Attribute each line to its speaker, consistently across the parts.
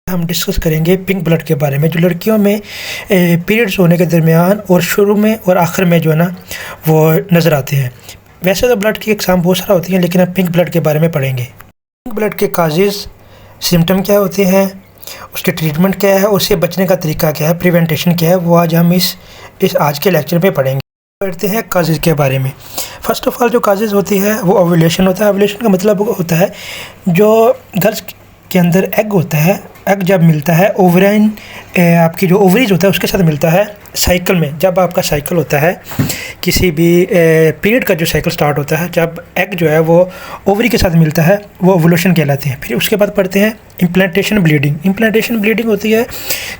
Speaker 1: हम डिस्कस करेंगे pink blood के बारे में, जो लड़कियों में पीरियड्स होने के दरमियान और शुरू में और आखिर में जो है ना वो नज़र आते हैं। वैसे तो ब्लड की एग्जाम बहुत सारा होती है, लेकिन हम पिंक ब्लड के बारे में पढ़ेंगे। पिंक ब्लड के काजेज़, सिम्टम क्या होते हैं, उसके ट्रीटमेंट क्या है, उससे बचने का तरीका क्या है, प्रिवेंटेशन क्या है, वो आज हम इस आज के लेक्चर में पढ़ेंगे। पढ़ते हैं काजेज़ के बारे में। फ़र्स्ट ऑफ़ ऑल जो काजेज़ होती है वो ओव्यूलेशन होता है। ओव्यूलेशन का मतलब होता है जो गर्ल्स के अंदर एग होता है, एग जब मिलता है ओवराइन आपकी जो ओवरीज होता है उसके साथ मिलता है साइकिल में। जब आपका साइकिल होता है किसी भी पीरियड का जो साइकिल स्टार्ट होता है, जब एग जो है वो ओवरी के साथ मिलता है वो ओवुलेशन कहलाते हैं। फिर उसके बाद पढ़ते हैं इम्प्लांटेशन ब्लीडिंग। इम्प्लांटेशन ब्लीडिंग होती है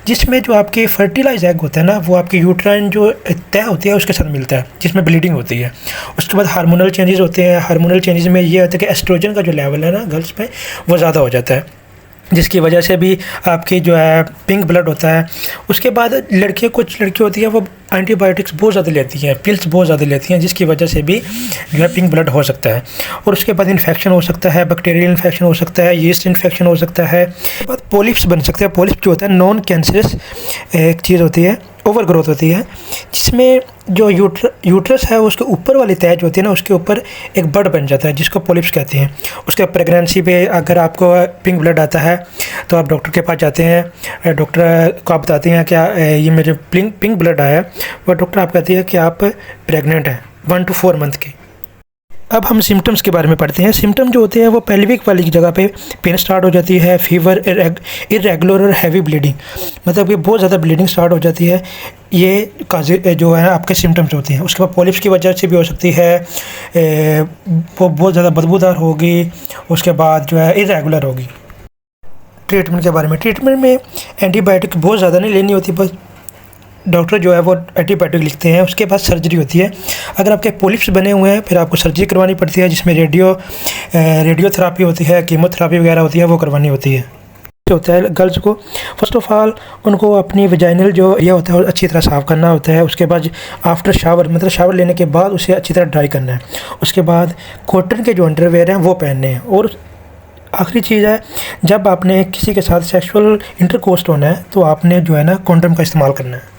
Speaker 1: जिसमें जो आपके फर्टिलाइज एग होता है ना वो आपकी यूट्राइन जो तय होती है उसके साथ मिलता है, जिसमें ब्लीडिंग होती है। उसके बाद हार्मोनल चेंजेस होते हैं। हार्मोनल चेंजेस में ये होता है कि एस्ट्रोजन का जो लेवल है ना गर्ल्स में वो ज़्यादा हो जाता है, जिसकी वजह से भी आपकी जो है पिंक ब्लड होता है। उसके बाद कुछ लड़की होती है वो एंटीबायोटिक्स बहुत ज़्यादा लेती हैं, पिल्स बहुत ज़्यादा लेती हैं, जिसकी वजह से भी जो है पिंक ब्लड हो सकता है। और उसके बाद इन्फेक्शन हो सकता है, बैक्टीरियल इन्फेक्शन हो सकता है, यीस्ट इन्फेक्शन हो सकता है। उसके बाद पॉलिप्स बन सकते हैं। पॉलिप्स जो होता है नॉन कैंसरस एक चीज़ होती है, ओवर ग्रोथ होती है, जिसमें जो यूट्रस है उसके ऊपर वाली तह जो होती है ना उसके ऊपर एक बड बन जाता है, जिसको पॉलिप्स कहते हैं। उसके प्रेगनेंसी पे अगर आपको पिंक ब्लड आता है तो आप डॉक्टर के पास जाते हैं, डॉक्टर को आप बताते हैं क्या ये मेरे पिंक ब्लड आया है, वो डॉक्टर आप कहती है कि आप प्रेग्नेंट हैं 1 to 4 मंथ की। अब हम सिम्टम्स के बारे में पढ़ते हैं। सिम्टम जो होते हैं वो पेल्विक वाली जगह पे पेन स्टार्ट हो जाती है, फीवर, इरेगुलर और हैवी ब्लीडिंग, मतलब ये बहुत ज़्यादा ब्लीडिंग स्टार्ट हो जाती है। ये काजे जो है आपके सिम्टम्स होते हैं। उसके बाद पॉलिप्स की वजह से भी हो सकती है, वो बहुत ज़्यादा बदबूदार होगी। उसके बाद जो है इरेगुलर होगी। ट्रीटमेंट के बारे में, ट्रीटमेंट में एंटीबायोटिक बहुत ज़्यादा नहीं लेनी होती, बस डॉक्टर जो है वो एंटीबायोटिक लिखते हैं। उसके बाद सर्जरी होती है। अगर आपके पॉलिप्स बने हुए हैं फिर आपको सर्जरी करवानी पड़ती है, जिसमें रेडियोथेरापी होती है, कीमोथेरापी वगैरह होती है, वो करवानी होती है। होता है गर्ल्स को फर्स्ट ऑफ ऑल उनको अपनी वजाइनल जो एरिया होता है अच्छी तरह साफ़ करना होता है। उसके बाद आफ्टर शावर, मतलब शावर लेने के बाद उसे अच्छी तरह ड्राई करना है। उसके बाद कॉटन के जो अंडरवेयर हैं वो पहनने हैं। और आखिरी चीज़ है, जब आपने किसी के साथ सेक्सुअल इंटरकोर्स होना है तो आपने जो है ना कॉन्डम का इस्तेमाल करना है।